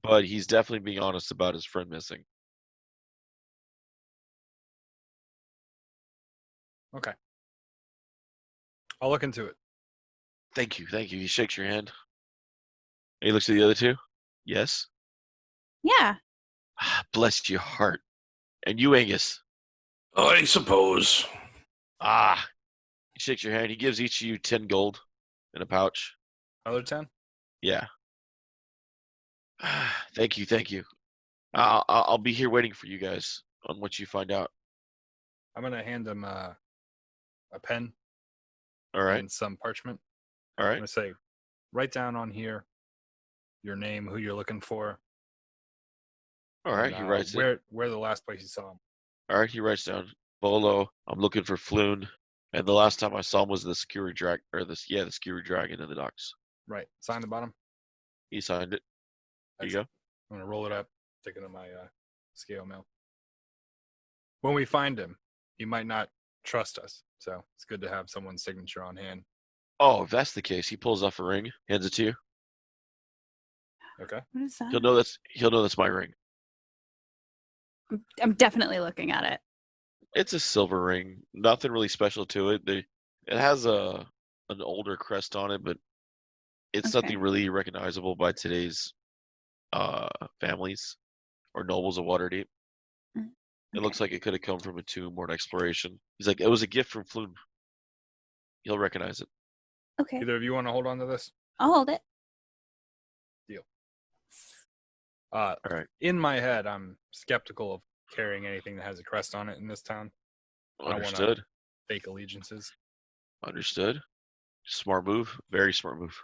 but he's definitely being honest about his friend missing. Okay. I'll look into it. Thank you. He shakes your hand. And he looks at the other two. Yes? Yeah. Bless your heart. And you, Angus. I suppose. Ah, he shakes your hand. He gives each of you 10 gold in a pouch. Another 10? Yeah. Thank you, thank you. I'll be here waiting for you guys on what you find out. I'm going to hand him a pen All right, and some parchment. all I'm right, going to say, write down on here your name, who you're looking for. all right. and, He writes it. where the last place you saw him. All right, he writes down Volo. I'm looking for Floon, and the last time I saw him was the Skewery Dragon, the Skewery Dragon in the docks. Right. Sign the bottom. He signed it. Here you go. I'm going to roll it up, stick it in my scale mail. When we find him, he might not trust us. So it's good to have someone's signature on hand. Oh, if that's the case, he pulls off a ring, hands it to you. Okay. What is that? He'll know that's my ring. I'm definitely looking at it. It's a silver ring. Nothing really special to it. It has an older crest on it, but it's Okay. nothing really recognizable by today's families or nobles of Waterdeep. It Okay. looks like it could have come from a tomb or an exploration. He's like, it was a gift from Floon. He'll recognize it. Okay. Either of you want to hold on to this? I'll hold it. All right. In my head, I'm skeptical of carrying anything that has a crest on it in this town. I don't wanna- Understood. Fake allegiances. Understood. Smart move. Very smart move.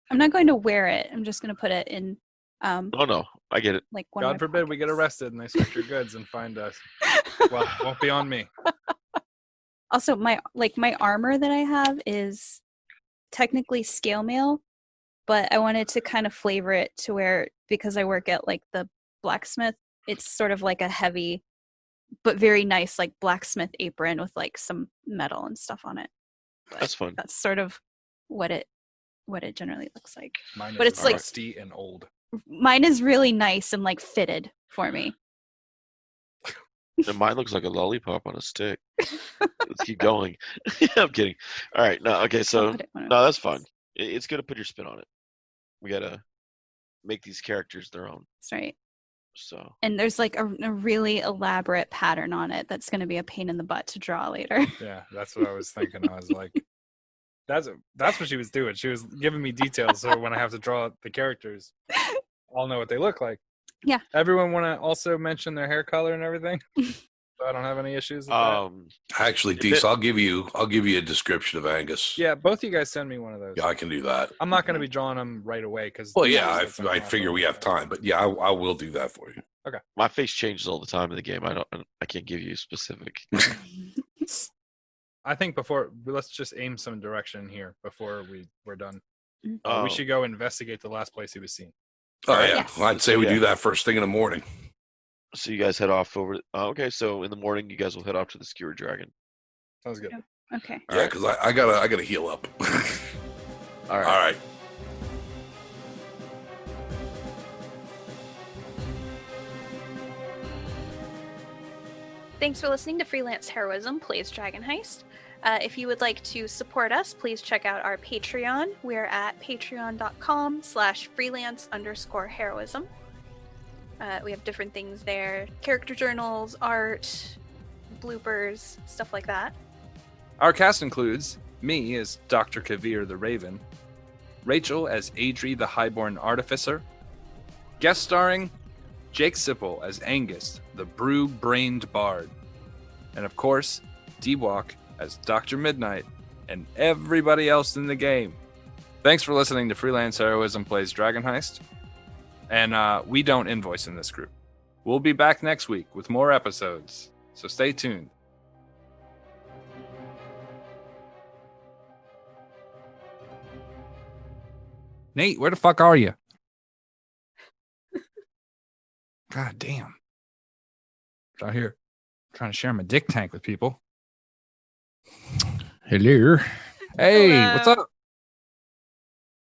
I'm not going to wear it. I'm just going to put it in Oh no, I get it. like one of God my forbid we get pockets. arrested and they search your goods and find us. Well, won't be on me. Also, my armor that I have is technically scale mail, but I wanted to kind of flavor it to where, because I work at like the blacksmith, it's sort of like a heavy but very nice like blacksmith apron with like some metal and stuff on it. But That's fun. that's sort of what it generally looks like. Mine But is it's like- rusty and old. Mine is really nice and like fitted for me. And mine looks like a lollipop on a stick. Let's keep going. I'm kidding. All right. No. Okay. I'll So put it one of no, that's these. fun. It's good to put your spin on it. We gotta make these characters their own. That's right. So And there's like a really elaborate pattern on it that's going to be a pain in the butt to draw later. Yeah, that's what I was thinking. I was like, that's what she was doing. She was giving me details so when I have to draw the characters, I'll know what they look like. Yeah. Everyone want to also mention their hair color and everything, so I don't have any issues with that. Actually, If Dees, it- I'll give you a description of Angus. Yeah, both of you guys send me one of those. Yeah, I can do that. I'm not going to be drawing them right away because. Well, yeah, I figure we have time, but yeah, I will do that for you. my face changes all the time in the game. I can't give you specific. I think let's just aim some direction here before we're done. Oh, We should go investigate the last place he was seen. Oh Alright. yeah, Yes. well, I'd say we Yeah. do that first thing in the morning. So you guys head off over. Okay. So in the morning, you guys will head off to the Skewer Dragon. Sounds good. Okay. All Yeah, right. because I gotta heal up. All right. All right. Thanks for listening to Freelance Heroism Plays Dragon Heist. If you would like to support us, please check out our Patreon. We're at patreon.com/freelance_heroism. We have different things there: character journals, art, bloopers, stuff like that. Our cast includes me as Dr. Kavir the Raven, Rachel as Adri the Highborn Artificer, guest starring Jake Sipple as Angus the Brew-Brained Bard, and of course, D-Walk as Dr. Midnight and everybody else in the game. Thanks for listening to Freelance Heroism Plays Dragon Heist, and we don't invoice in this group. We'll be back next week with more episodes, so stay tuned. Nate, where the fuck are you? God damn. Out here trying to share my dick tank with people. Hello. Hey, what's Hello. up?